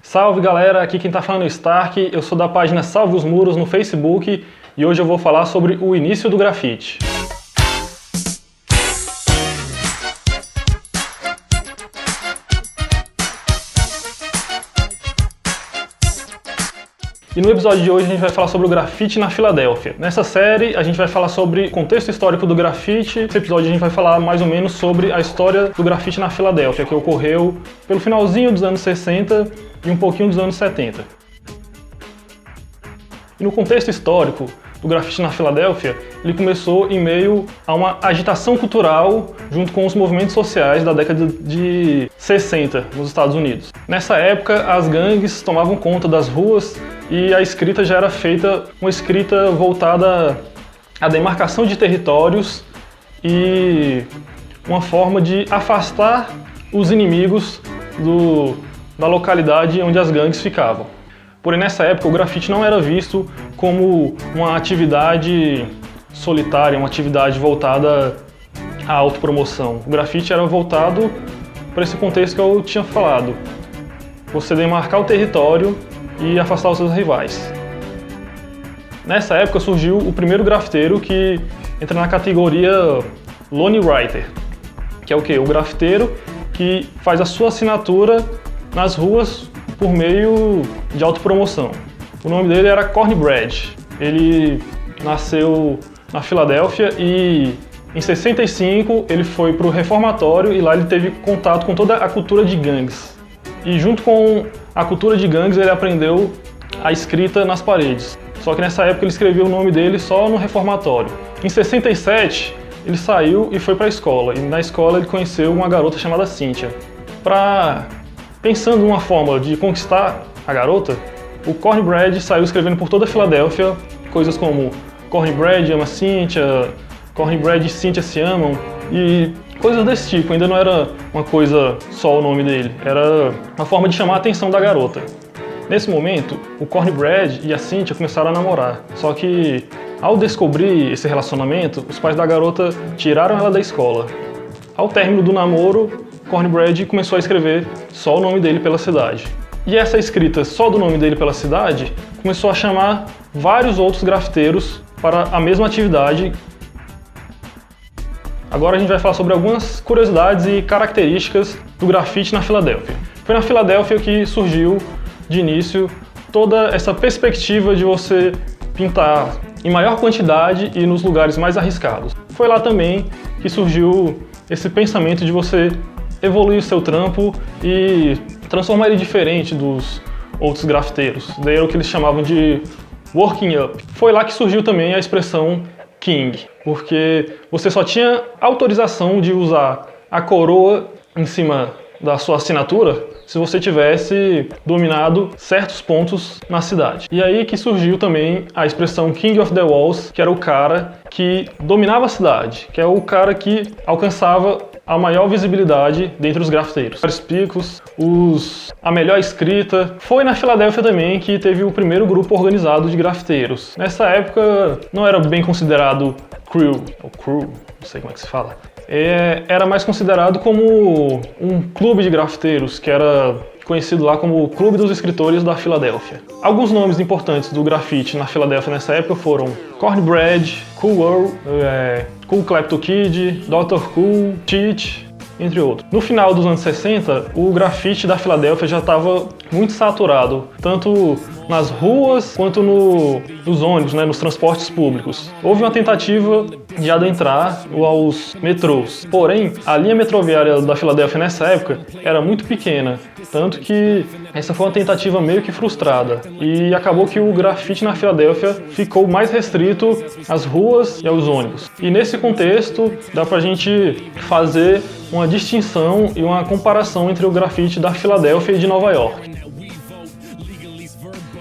Salve galera, aqui quem tá falando é o Stark, eu sou da página Salve os Muros no Facebook e hoje eu vou falar sobre o início do grafite. E no episódio de hoje a gente vai falar sobre o grafite na Filadélfia. Nessa série a gente vai falar sobre o contexto histórico do grafite. Nesse episódio a gente vai falar mais ou menos sobre a história do grafite na Filadélfia, que ocorreu pelo finalzinho dos anos 60 e um pouquinho dos anos 70. E no contexto histórico do grafite na Filadélfia, ele começou em meio a uma agitação cultural junto com os movimentos sociais da década de 60 nos Estados Unidos. Nessa época, as gangues tomavam conta das ruas e a escrita já era feita, uma escrita voltada à demarcação de territórios e uma forma de afastar os inimigos da localidade onde as gangues ficavam. Porém, nessa época, o grafite não era visto como uma atividade solitária, uma atividade voltada à autopromoção. O grafite era voltado para esse contexto que eu tinha falado. Você demarcar o território e afastar os seus rivais. Nessa época surgiu o primeiro grafiteiro que entra na categoria Lone Writer, que é o quê? O grafiteiro que faz a sua assinatura nas ruas por meio de autopromoção. O nome dele era Corny Brad. Ele nasceu na Filadélfia e em 65 ele foi para o reformatório e lá ele teve contato com toda a cultura de gangues. E junto com a cultura de gangues ele aprendeu a escrita nas paredes. Só que nessa época ele escreveu o nome dele só no reformatório. Em 67 ele saiu e foi para a escola. E na escola ele conheceu uma garota chamada Cynthia. Pensando numa forma de conquistar a garota, o Corny Brad saiu escrevendo por toda a Filadélfia coisas como Corny Brad ama Cynthia, Corny Brad e Cynthia se amam e coisas desse tipo. Ainda não era uma coisa só o nome dele, era uma forma de chamar a atenção da garota. Nesse momento, o Corny Brad e a Cynthia começaram a namorar, só que ao descobrir esse relacionamento, os pais da garota tiraram ela da escola. Ao término do namoro, Corny Brad começou a escrever só o nome dele pela cidade. E essa escrita só do nome dele pela cidade começou a chamar vários outros grafiteiros para a mesma atividade. Agora a gente vai falar sobre algumas curiosidades e características do grafite na Filadélfia. Foi na Filadélfia que surgiu, de início, toda essa perspectiva de você pintar em maior quantidade e nos lugares mais arriscados. Foi lá também que surgiu esse pensamento de você evoluir o seu trampo e transformar ele diferente dos outros grafiteiros. Daí era o que eles chamavam de working up. Foi lá que surgiu também a expressão king, porque você só tinha autorização de usar a coroa em cima da sua assinatura se você tivesse dominado certos pontos na cidade. E aí que surgiu também a expressão King of the Walls, que era o cara que dominava a cidade, que é o cara que alcançava a maior visibilidade dentre os grafiteiros. Os picos, a melhor escrita. Foi na Filadélfia também que teve o primeiro grupo organizado de grafiteiros. Nessa época não era bem considerado crew, ou crew, não sei como é que se fala. Era mais considerado como um clube de grafiteiros, que era conhecido lá como o Clube dos Escritores da Filadélfia. Alguns nomes importantes do grafite na Filadélfia nessa época foram Corny Brad, Kool Herc, Cool Klepto Kid, Dr. Cool, Cheech, entre outros. No final dos anos 60, o grafite da Filadélfia já estava muito saturado, tanto nas ruas quanto nos ônibus, nos transportes públicos. Houve uma tentativa de adentrar aos metrôs, porém a linha metroviária da Filadélfia nessa época era muito pequena, tanto que essa foi uma tentativa meio que frustrada e acabou que o grafite na Filadélfia ficou mais restrito às ruas e aos ônibus. E nesse contexto dá pra gente fazer uma distinção e uma comparação entre o grafite da Filadélfia e de Nova York.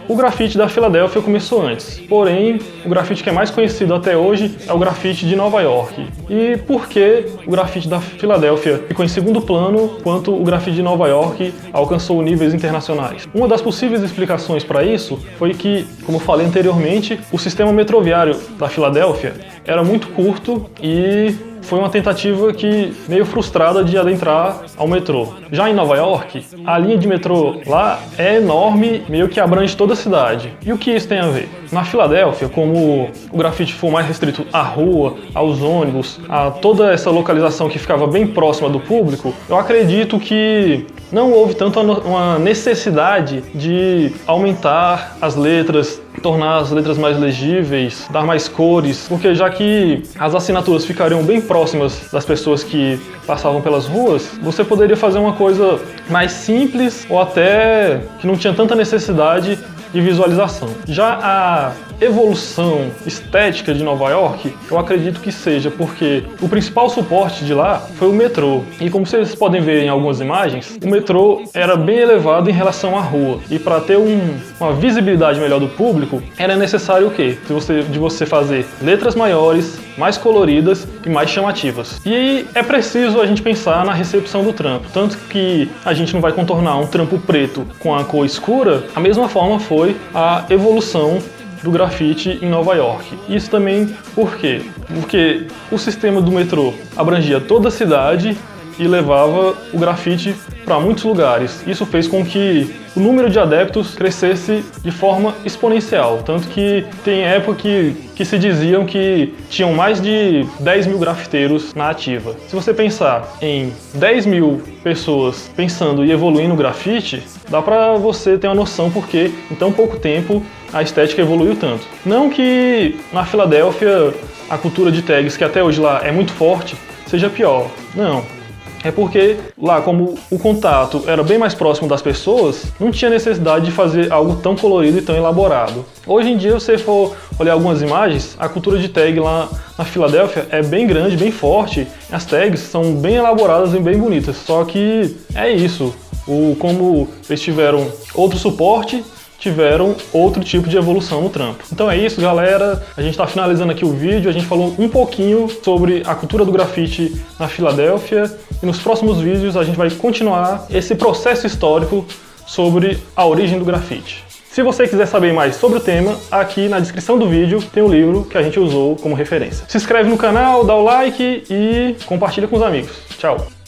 O grafite da Filadélfia começou antes, porém o grafite que é mais conhecido até hoje é o grafite de Nova York. E por que o grafite da Filadélfia ficou em segundo plano, enquanto o grafite de Nova York alcançou níveis internacionais? Uma das possíveis explicações para isso foi que, como falei anteriormente, o sistema metroviário da Filadélfia era muito curto e foi uma tentativa que meio frustrada de adentrar ao metrô. Já em Nova York, a linha de metrô lá é enorme, meio que abrange toda a cidade. E o que isso tem a ver? Na Filadélfia, como o grafite foi mais restrito à rua, aos ônibus, a toda essa localização que ficava bem próxima do público, eu acredito que não houve tanto uma necessidade de aumentar as letras, tornar as letras mais legíveis, dar mais cores, porque já que as assinaturas ficariam bem próximas das pessoas que passavam pelas ruas, você poderia fazer uma coisa mais simples ou até que não tinha tanta necessidade de visualização. Já a evolução estética de Nova York, eu acredito que seja porque o principal suporte de lá foi o metrô. E como vocês podem ver em algumas imagens, o metrô era bem elevado em relação à rua. E para ter uma visibilidade melhor do público, era necessário o quê? De você fazer letras maiores, mais coloridas e mais chamativas. E aí é preciso a gente pensar na recepção do trampo. Tanto que a gente não vai contornar um trampo preto com a cor escura, a mesma forma foi a evolução do grafite em Nova York. Isso também por quê? Porque o sistema do metrô abrangia toda a cidade e levava o grafite para muitos lugares. Isso fez com que o número de adeptos crescesse de forma exponencial. Tanto que tem época que se diziam que tinham mais de 10 mil grafiteiros na ativa. Se você pensar em 10 mil pessoas pensando e evoluindo o grafite, dá para você ter uma noção porque em tão pouco tempo a estética evoluiu tanto. Não que na Filadélfia a cultura de tags, que até hoje lá é muito forte, seja pior. Não. É porque lá, como o contato era bem mais próximo das pessoas, não tinha necessidade de fazer algo tão colorido e tão elaborado. Hoje em dia, se você for olhar algumas imagens, a cultura de tag lá na Filadélfia é bem grande, bem forte. As tags são bem elaboradas e bem bonitas. Só que é isso. Como eles tiveram outro suporte, tiveram outro tipo de evolução no trampo. Então é isso, galera. A gente está finalizando aqui o vídeo. A gente falou um pouquinho sobre a cultura do grafite na Filadélfia. E nos próximos vídeos a gente vai continuar esse processo histórico sobre a origem do grafite. Se você quiser saber mais sobre o tema, aqui na descrição do vídeo tem o livro que a gente usou como referência. Se inscreve no canal, dá o like e compartilha com os amigos. Tchau!